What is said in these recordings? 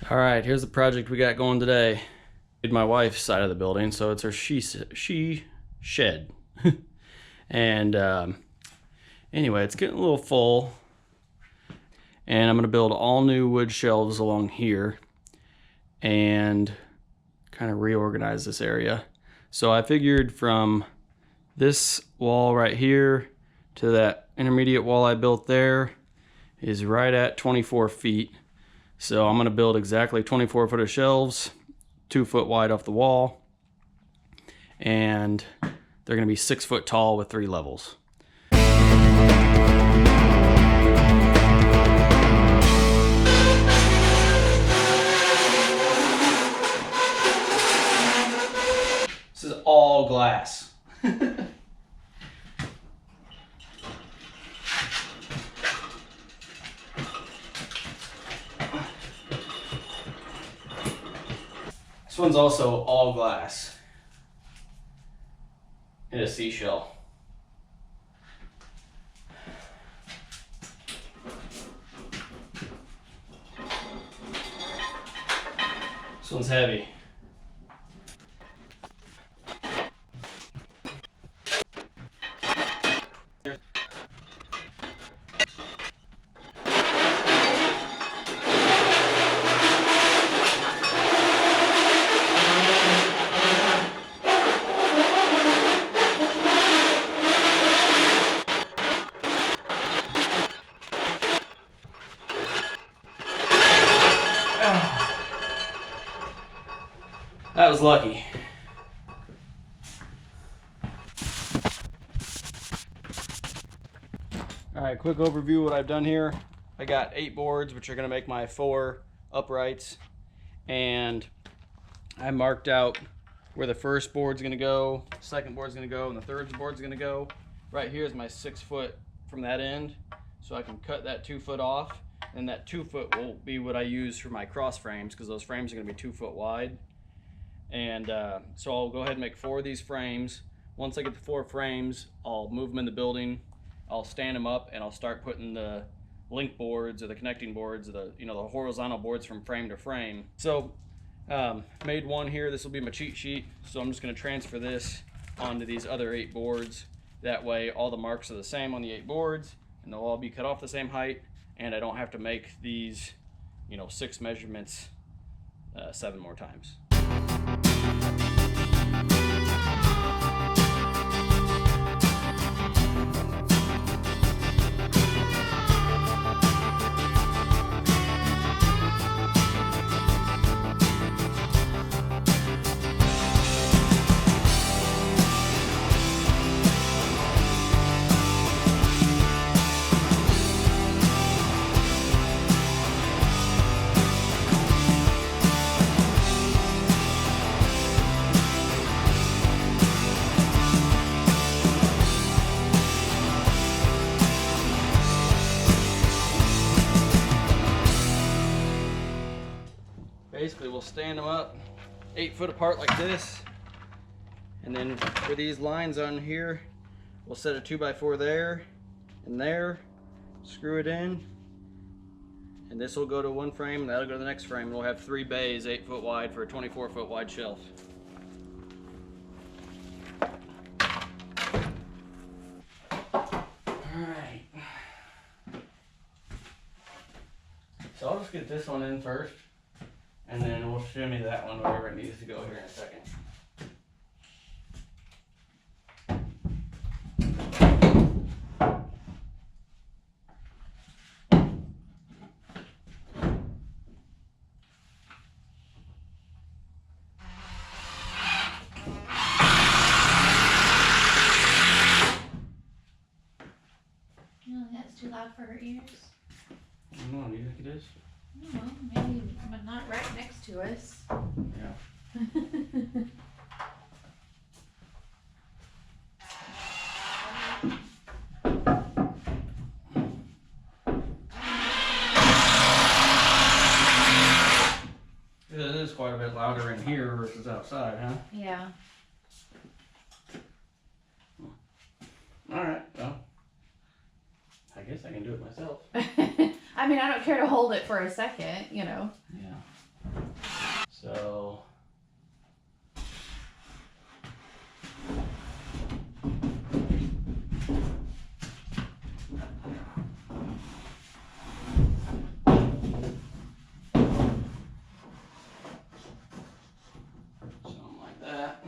All right, here's the project we got going today. Did my wife's side of the building, so it's her she shed. And anyway, it's getting a little full, and I'm gonna build all new wood shelves along here and kind of reorganize this area. So I figured from this wall right here to that intermediate wall I built there is right at 24 feet. So I'm gonna build exactly 24 foot of shelves, 2 foot wide off the wall, and they're gonna be 6 foot tall with 3 levels. This is all glass. This one's also all glass and a seashell. This one's heavy. That was lucky. All right, quick overview of what I've done here. I got 8 boards, which are gonna make my 4 uprights. And I marked out where the first board's gonna go, second board's gonna go, and the third board's gonna go. Right here is my 6 foot from that end. So I can cut that 2 foot off, and that 2 foot will be what I use for my cross frames, because those frames are gonna be 2 foot wide. And so I'll go ahead and make 4 of these frames. Once I get the 4 frames, I'll move them in the building. I'll stand them up, and I'll start putting the link boards or the connecting boards, or the the horizontal boards from frame to frame. So made 1 here. This will be my cheat sheet. So I'm just going to transfer this onto these other 8 boards. That way all the marks are the same on the 8 boards, and they'll all be cut off the same height, and I don't have to make these 6 measurements 7 more times. Basically, we'll stand them up 8 foot apart like this, and then for these lines on here, we'll set a 2x4 there and there, screw it in, and this will go to one frame, and that'll go to the next frame, and we'll have 3 bays 8 foot wide for a 24 foot wide shelf. Alright, so I'll just get this one in first, and then we'll shimmy that one wherever it needs to go here in a second. No, that's too loud for her ears. I don't know, do you think it is? No, maybe, but not right next to us. Yeah. It is quite a bit louder in here versus outside, huh? Yeah. Alright, well, I guess I can do it myself. I mean, I don't care to hold it for a second, you know. Yeah. So something like that.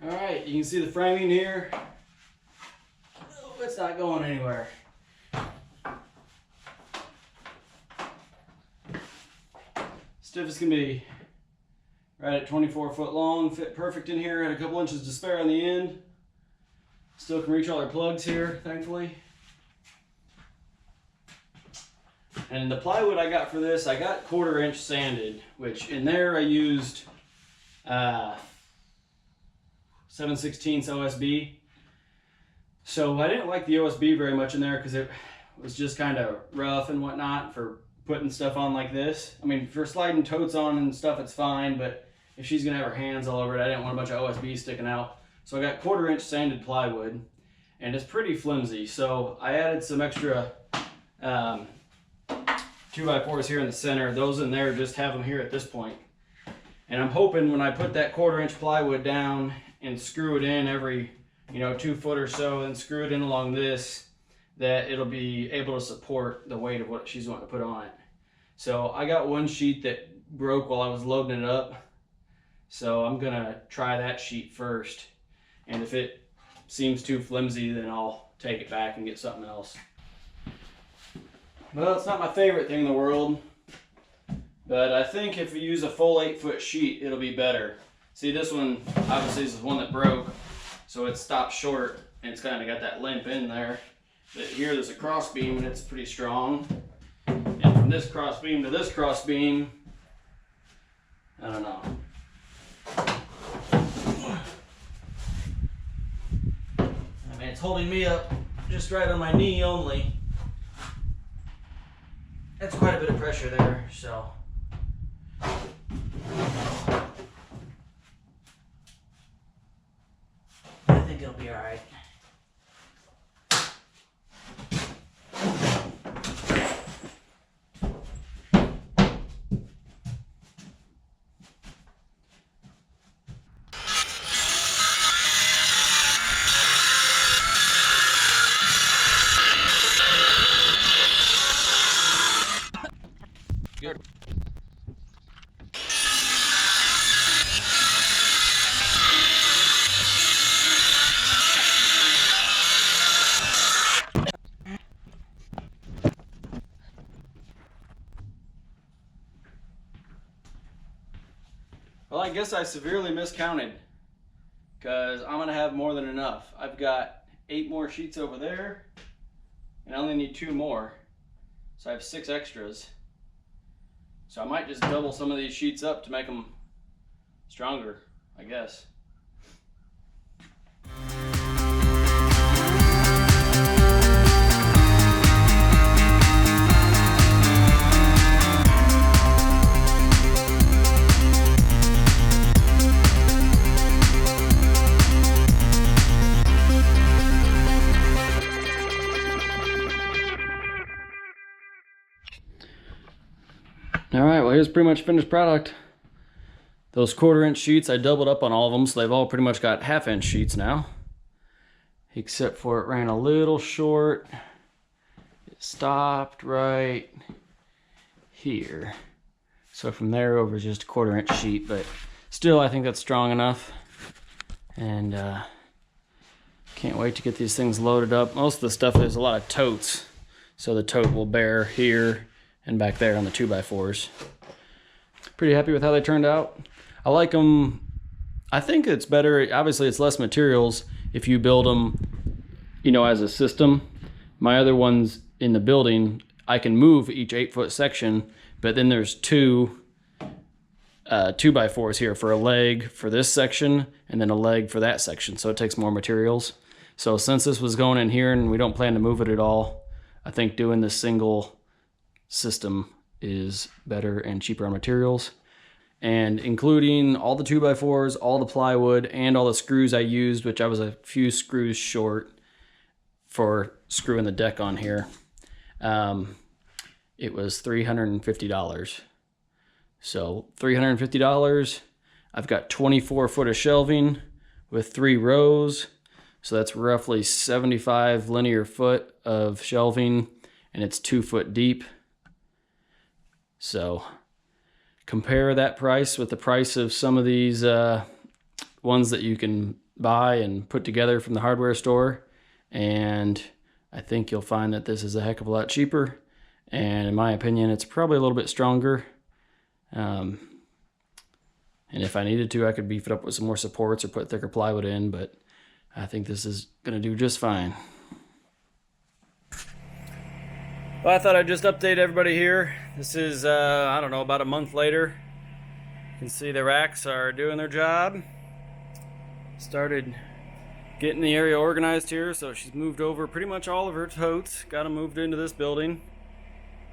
Alright, you can see the framing here. Oh, it's not going anywhere. Stiff as can be. Right at 24 foot long, fit perfect in here, had a couple inches to spare on the end. Still can reach all our plugs here, thankfully. And the plywood I got for this, I got 1/4 inch sanded, which in there I used 7/16 OSB. So I didn't like the OSB very much in there because it was just kind of rough and whatnot for putting stuff on like this. I mean, for sliding totes on and stuff, it's fine, but if she's gonna have her hands all over it, I didn't want a bunch of OSB sticking out. So I got 1/4 inch sanded plywood, and it's pretty flimsy. So I added some extra 2x4s here in the center. Those in there, just have them here at this point. And I'm hoping when I put that 1/4 inch plywood down and screw it in every, 2 foot or so, and screw it in along this, that it'll be able to support the weight of what she's wanting to put on it. So I got one sheet that broke while I was loading it up. So I'm gonna try that sheet first. And if it seems too flimsy, then I'll take it back and get something else. Well, it's not my favorite thing in the world, but I think if you use a full 8-foot sheet, it'll be better. See, this one, obviously, is the one that broke, so it stopped short, and it's kind of got that limp in there. But here, there's a cross beam, and it's pretty strong. And from this cross beam to this cross beam, I don't know. I mean, it's holding me up just right on my knee only. That's quite a bit of pressure there, so. I think it'll be all right. Good. Well, I guess I severely miscounted because I'm gonna have more than enough. I've got 8 more sheets over there and I only need 2 more. So I have 6 extras. So I might just double some of these sheets up to make them stronger, I guess. All right, well, here's pretty much finished product. Those 1/4-inch sheets, I doubled up on all of them, so they've all pretty much got 1/2-inch sheets now. Except for it ran a little short. It stopped right here. So from there over is just a 1/4-inch sheet, but still I think that's strong enough. And can't wait to get these things loaded up. Most of the stuff, there's a lot of totes, so the tote will bear here and back there on the 2x4s. Pretty happy with how they turned out. I like them. I think it's better, obviously it's less materials if you build them, you know, as a system. My other ones in the building, I can move each 8-foot section, but then there's two 2x4s here for a leg for this section and then a leg for that section, so it takes more materials. So since this was going in here and we don't plan to move it at all, I think doing this single system is better and cheaper on materials. And including all the 2x4s, all the plywood, and all the screws I used, which I was a few screws short for screwing the deck on here, it was $350. So $350, I've got 24 foot of shelving with 3 rows. So that's roughly 75 linear foot of shelving, and it's 2 foot deep. So compare that price with the price of some of these ones that you can buy and put together from the hardware store, and I think you'll find that this is a heck of a lot cheaper, and in my opinion it's probably a little bit stronger. And if I needed to, I could beef it up with some more supports or put thicker plywood in, but I think this is going to do just fine. Well, I thought I'd just update everybody here. This is, I don't know, about a month later. You can see the racks are doing their job. Started getting the area organized here, so she's moved over pretty much all of her totes. Got them moved into this building.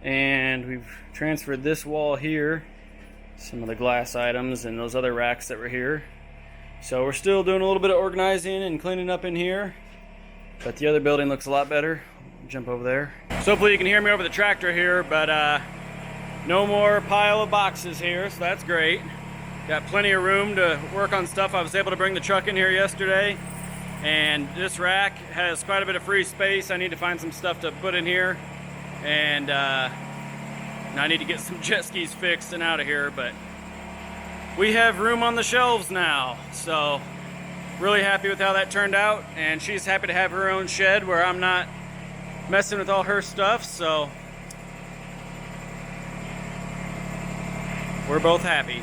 And we've transferred this wall here, some of the glass items and those other racks that were here. So we're still doing a little bit of organizing and cleaning up in here, but the other building looks a lot better. Jump over there. So hopefully you can hear me over the tractor here, but no more pile of boxes here, so that's great. Got plenty of room to work on stuff. I was able to bring the truck in here yesterday, and this rack has quite a bit of free space. I need to find some stuff to put in here, and I need to get some jet skis fixed and out of here, but we have room on the shelves now, so really happy with how that turned out, and she's happy to have her own shed where I'm not messing with all her stuff, so we're both happy.